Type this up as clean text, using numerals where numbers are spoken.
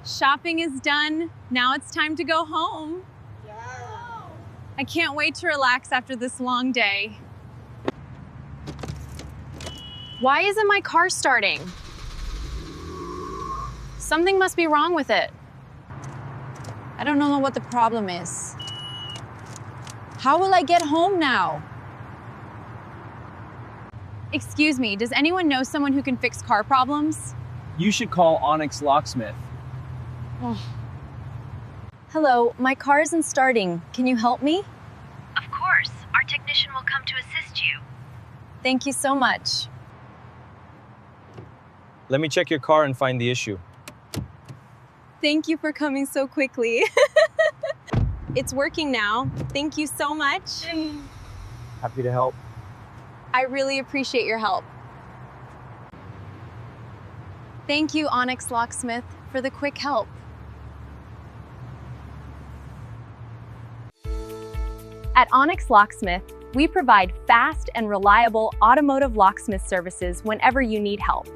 Shopping is done. Now it's time to go home. Yeah. I can't wait to relax after this long day. Why isn't my car starting? Something must be wrong with it. I don't know what the problem is. How will I get home now? Excuse me, does anyone know someone who can fix car problems? You should call Onyx Locksmith. Oh. Hello, my car isn't starting. Can you help me? Of course. Our technician will come to assist you. Thank you so much. Let me check your car and find the issue. Thank you for coming so quickly. It's working now. Thank you so much. Happy to help. I really appreciate your help. Thank you, Onyx Locksmith, for the quick help. At Onyx Locksmith, we provide fast and reliable automotive locksmith services whenever you need help.